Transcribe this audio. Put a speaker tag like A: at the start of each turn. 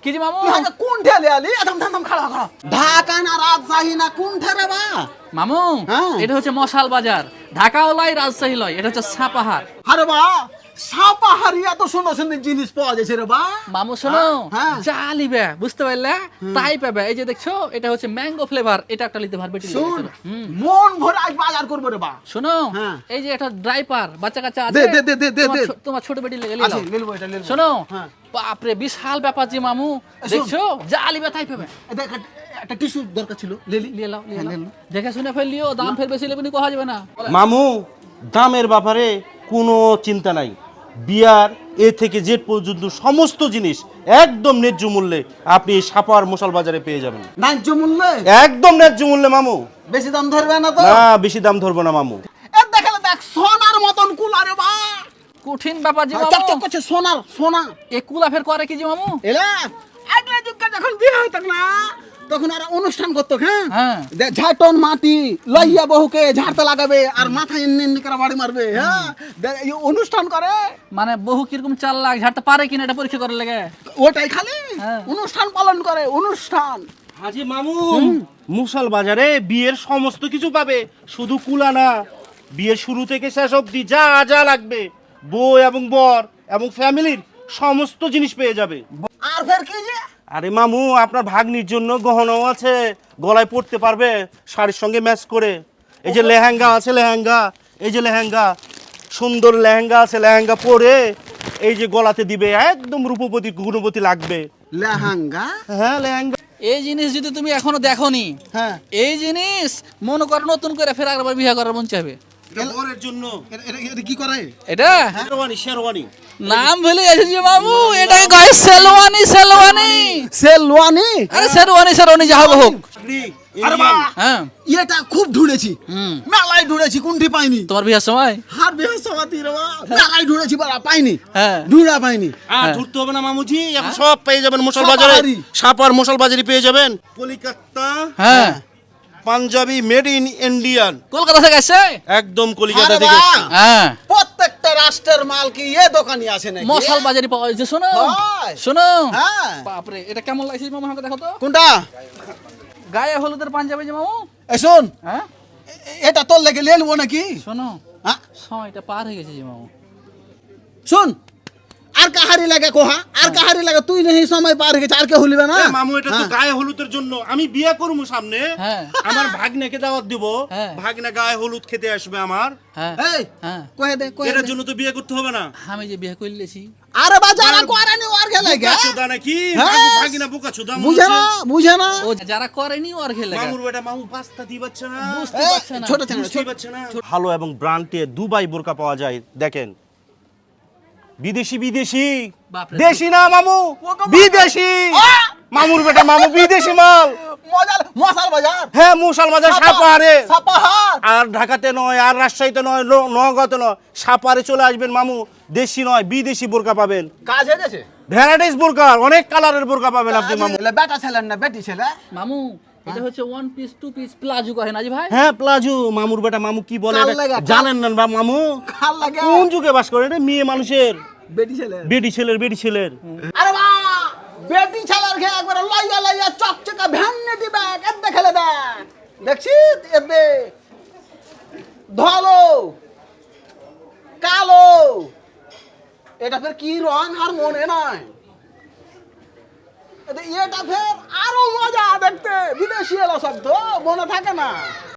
A: কি জি মামু
B: কোন ঠেলে আলি একদম থাম খাড়া খাড়া ঢাকা না রাজশাহী না কোন ঠেলে বা
A: মামু
B: হ্যাঁ।
A: এটা হচ্ছে মশাল বাজার, ঢাকাও লয় রাজশাহী লয়, এটা হচ্ছে সাপাহার।
B: আরে বা সাপাহারি এত সুন্দর সুন্দর জিনিস পাওয়া যাচ্ছে রে বা
A: মামু শোনো,
B: হ্যাঁ।
A: যা লিবে বুঝতে পারলে তাই পাবে। এই যে দেখছো এটা হচ্ছে ম্যাঙ্গো ফ্লেভার, এটা একটা নিতে পারবে।
B: শুন মন ভরে আজ বাজার করবো রে বা
A: শোনো
B: হ্যাঁ।
A: এই যে এটা ড্রাইপার বাচ্চা কাচ্চা আছে,
B: দে, দে, দে, দে, দে,
A: তোমার
B: দে।
A: তোমার ছোট বেটি লেগে
B: আচ্ছা,
A: নিলাও।
B: নিলবো এটা, নিলবো।
A: শোনো
B: হ্যাঁ।
A: বাপরে বিশাল ব্যাপার যে মামু,
B: শোন।
A: দেখছো যা লিবে তাই পাবে।
B: দেখ একটা টিস্যু দরকার ছিল লেলি
A: লিয়ে লাও, লিয়ে
B: হ্যাঁ,
A: লাও।
B: নিয়ে নাও।
A: দেখে শুনে ফেললিও, দাম ফের বেশি লেবে কোয়া যাবে না।
C: মামু দামের ব্যাপারে কোনো চিন্তা নাই, বিয়ার এ থেকে জেড পর্যন্ত সমস্ত জিনিস একদম ন্যায্য মূল্যে আপনি এই সাপার মশাল বাজারে পেয়ে যাবেন।
B: ন্যায্য মূল্যে
C: একদম ন্যায্য মূল্যে মামু।
B: বেশি দাম ধরবে না তো?
C: না বেশি দাম ধরবো না মামু।
B: দেখালে দেখ সোনার মতন কুলা রে বা
A: কঠিন ব্যাপার যে মামু।
B: চকচক করছে সোনার সোনা
A: এ কুলা ফের করে কি যে মামু?
B: এলা আগলে যুগে যখন বিয়ে হইতো না তখন আর অনুষ্ঠান করতো হ্যাঁ
A: হ্যাঁ।
B: ঝাটন মাটি লইয়া বহুকে ঝাড়তে লাগাবে আর মাথায় এমনি এমনি করে বাড়ি মারবে হ্যাঁ এই অনুষ্ঠান করে
A: মানে বহু কিরকম চাল লাখ ঝাড়তে পারে কিনা এটা পরীক্ষা করে লেগে।
B: ওটাই খালি
A: হ্যাঁ।
B: অনুষ্ঠান পালন করে অনুষ্ঠান।
C: হাজি মামু মশাল বাজারে বিয়ের সমস্ত কিছু পাবে, শুধু কুলা না, বিয়ের শুরু থেকে শেষ অবধি যা যা লাগবে বউ এবং বর এবং ফ্যামিলির সমস্ত জিনিস পেয়ে যাবে।
B: আর ফের কি যে
C: আরে মামু আপনার ভাগ্নির জন্য গহনাও আছে, গলায় পরতে পারবে শাড়ির সঙ্গে ম্যাচ করে। এই যে লেহেঙ্গা আছে, লেহেঙ্গা, এই যে লেহেঙ্গা, সুন্দর লেহেঙ্গা আছে, লেহেঙ্গা পরে এই যে গলাতে দিবে, একদম রূপবতী গুণবতী লাগবে।
B: লেহেঙ্গা
C: হ্যাঁ লেহেঙ্গা।
A: এই জিনিস যদি তুমি এখনো দেখোনি,
B: হ্যাঁ
A: এই জিনিস মনে করো নতুন করে ফের একবার বিয়ে করার মন চাইবে।
C: এটা বরের জন্য
B: এটা কি করে
A: এটা
C: শেরওয়ানি, শেরওয়ানি।
A: নাম ভুলে এসেছি মামু, এটাকে কয় সেলওয়ানি। সেলওয়ানি
B: সেলওয়ানি
A: আরে শেরওয়ানি শেরওয়ানি যা হবে হোক।
B: আরে বা
A: হ্যাঁ
B: এটা খুব ঢুড়েছি
A: হুম।
B: মেলায় ঢুড়েছি কোনটি পাইনি
A: তোমার বিয়ের সময়
B: হার বিহার সমাতি রে বা মেলায় ঢুড়েছি বাড়া পাইনি
A: হ্যাঁ
B: ঢুড়া পাইনি
C: আর ধরতে হবে না মামুজি, এখন সব পেয়ে যাবেন মশাল বাজারে।
B: সাপাহারি।
C: সাপার মশাল বাজারে পেয়ে যাবেন। কলিকাতা
A: হ্যাঁ
C: Punjabi made in Indian,
A: Kolkata থেকে আসছে
C: একদম কলিকাতা
B: আরে
C: থেকে
B: বাহ!
C: এসছে।
A: হ্যাঁ
B: প্রত্যেকটা রাষ্ট্রের মাল কি এ দোকানি আছে নাকি
A: মশাল বাজারে পাওয়া যাচ্ছে। শোনো
B: হয়।
A: শোনো
B: হ্যাঁ
A: বাপরে এটা কেমন লাগছে মামু, আমাকে দেখো তো।
B: কোনটা
A: গায়ে হলুদের পাঞ্জাবি যে মামু।
B: এ শোন
A: হ্যাঁ
B: এটা তোর লেগে নিয়ে নেবো নাকি
A: শোনো
B: হ্যাঁ?
A: সময়টা পার হয়ে গেছে যে মামু।
B: শোন আর কাহারি লাগে কোহা আর কাহারি লাগে তুই নেই সময় পার হয়ে গেছে আর কে হলিবে না
C: এ মামু এটা তো গায়ে হলুদের জন্য, আমি বিয়ে করবো সামনে,
A: হ্যাঁ
C: আমার ভাগ্নেকে দাওয়াত দিব,
A: হ্যাঁ।
C: ভাগ্নে গায়ে হলুদ খেতে আসবে আমার,
A: হ্যাঁ
B: এই
A: হ্যাঁ
B: কয়ে দে কয়ে
C: এটার
B: দে
C: জন্য তো বিয়ে করতে হবে না।
A: আমি যে বিয়ে করলেছি
B: আরে বা যারা করেনি ওর খেলে গে
C: বোকাচোদা নাকি,
B: হ্যাঁ।
C: ভাগিনা বোকাচোদা মনে
B: বুঝে না
C: হচ্ছে।
B: বুঝে না
A: ও যারা করেনি ওর খেলে
C: মামুর বেটা মামু পাস্তা দিয়ে পাচ্ছে না,
A: বুঝতে পারছে না।
B: ছোট ছেলে
C: বুঝতেই পারছে না। ভালো এবং ব্র্যান্ডে দুবাই বোরকা পাওয়া যায়, দেখেন বিদেশি বিদেশি,
A: বাপরে।
C: দেশি না মামু, বিদেশি। মামুর বেটা মামু বিদেশি মাল।
B: মজার মশাল বাজার
C: হ্যাঁ মশাল বাজার সাপাহারে,
B: সাপাহার
C: আর ঢাকাতে নয়, আর রাজশাহীতে নয়, নওগাঁতে নয়, সাপাহারে চলে আসবেন মামু, দেশি নয় বিদেশি বোরকা পাবেন।
B: কাজ হয়ে গেছে
C: ভ্যারাইটিস বোরকা, অনেক কালারের বোরকা পাবেন আপনি মামু।
B: বেটা ছেলে না বেটি ছেলে
A: মামু এটা হচ্ছে one piece two piece palazzo কহে না জি ভাই।
C: হ্যাঁ প্লাজো, মামুর বেটা মামু কি বলে
B: কাল
C: এটা
B: লাগা,
C: জানেন না বা মামু?
B: খাল লাগে
C: কোন যুগে বাস করে রে, মেয়ে মানুষের,
B: বেটি ছেলে
C: বেটি ছেলের, বেটি ছেলের।
B: আরে বা বেটি ছেলের খেয়ে একবার লাইয়া লাইয়া চকচকা ভ্যানিটি ব্যাগ এতে খেলে দেখ দেখছিস এতে ধলো কালো এটা ফের কি রং আর মনে নাই এটা ফের আরো মজা দেখতে বিদেশি এলো শব্দ মনে থাকে না।